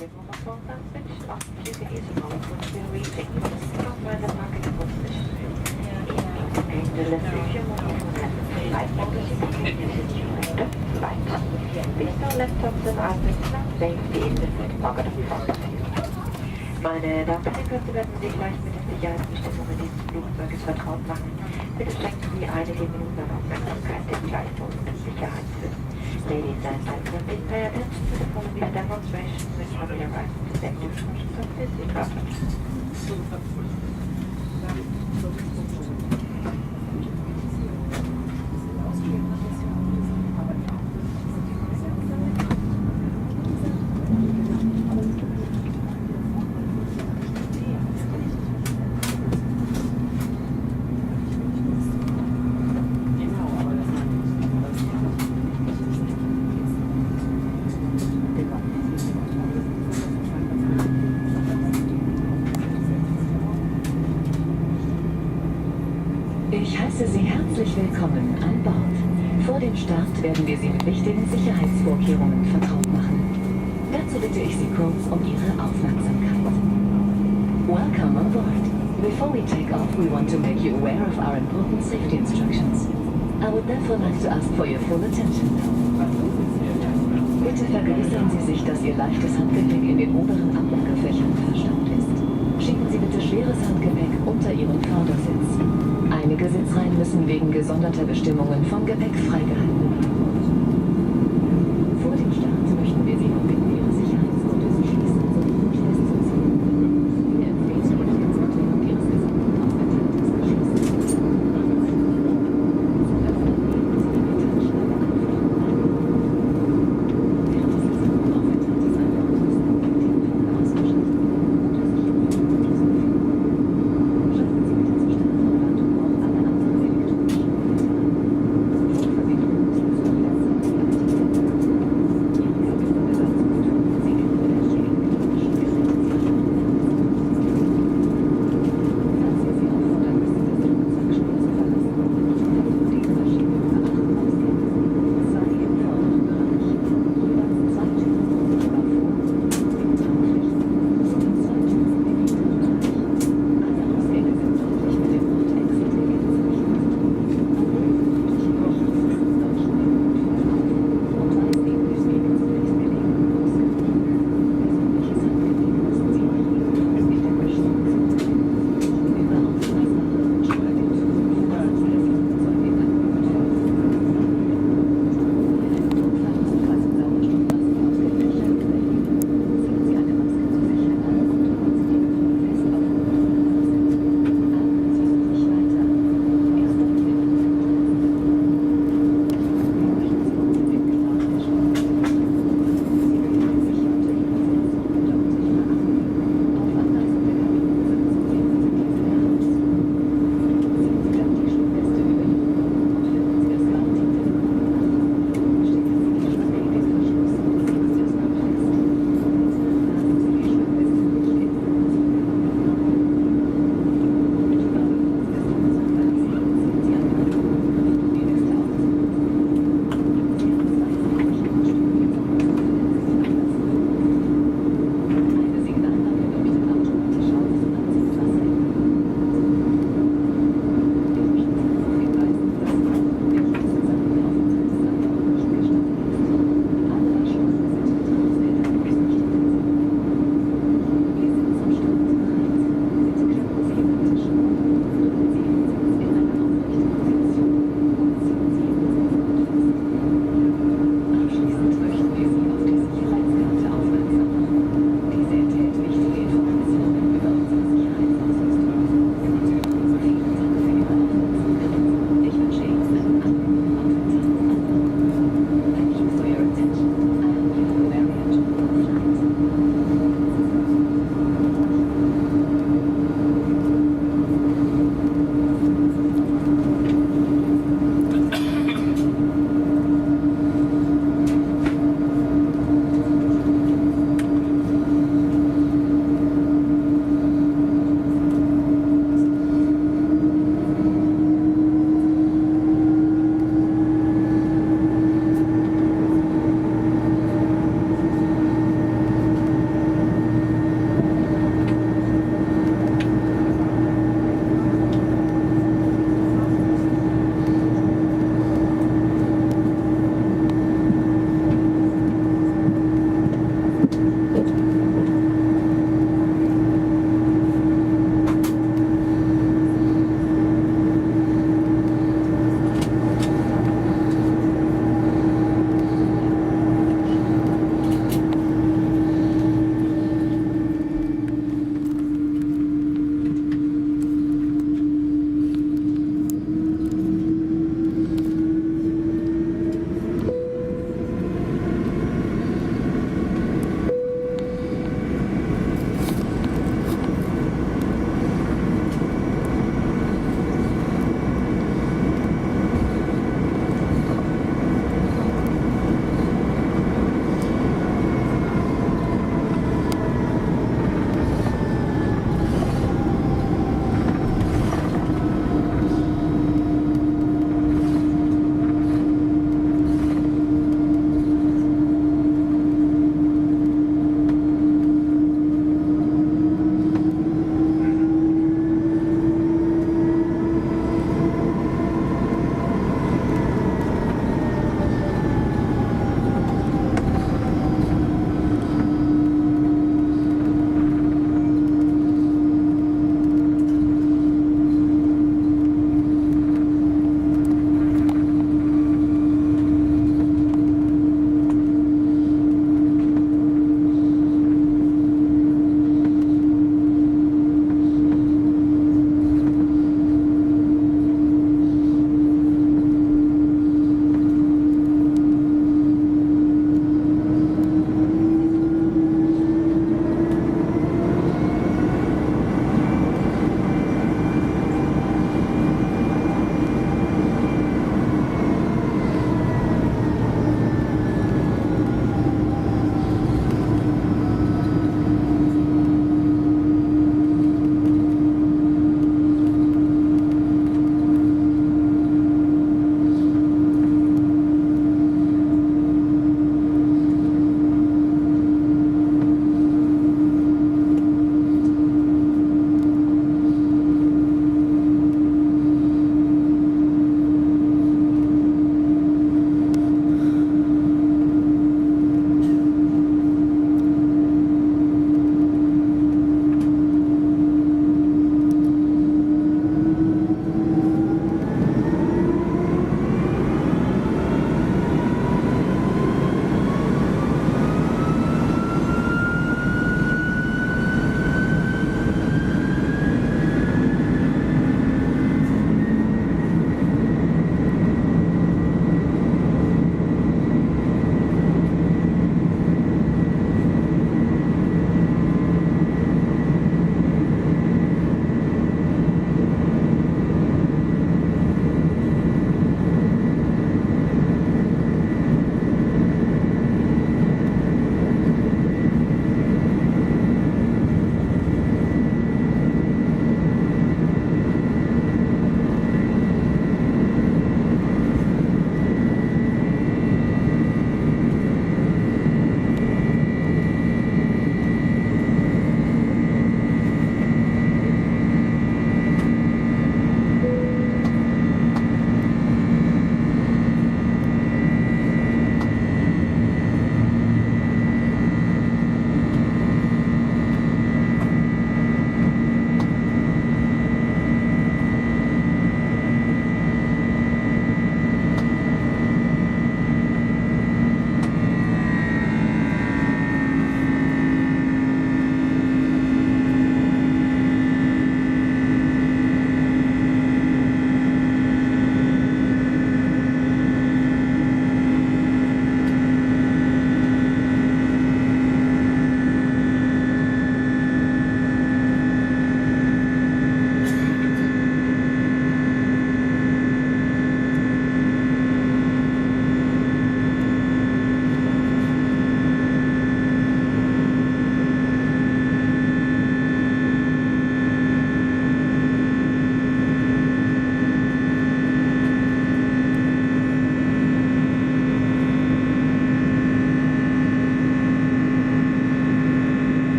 Laptops and items not safely in the pocket of front. Meine Damen und Herren, Sie werden sich gleich mit den Sicherheitsbestimmungen dieses Flugzeuges vertraut machen. Bitte schenken Sie einige Minuten an Aufmerksamkeit dem Gleichton des Sicherheitswissen. Ladies and gentlemen, please pay attention to the following demonstration which familiarize with the safety functions of this aircraft. Ich heiße Sie herzlich willkommen an Bord. Vor dem Start werden wir Sie mit wichtigen Sicherheitsvorkehrungen vertraut machen. Dazu bitte ich Sie kurz um Ihre Aufmerksamkeit. Welcome on board. Before we take off, we want to make you aware of our important safety instructions. I would therefore like to ask for your full attention now. Bitte vergewissern Sie sich, dass Ihr leichtes Handgepäck in den oberen Ablagefächern verstaut ist. Schieben Sie bitte schweres Handgepäck unter Ihren Vordersitz. Einige Sitzreihen müssen wegen gesonderter Bestimmungen vom Gepäck freigehalten werden.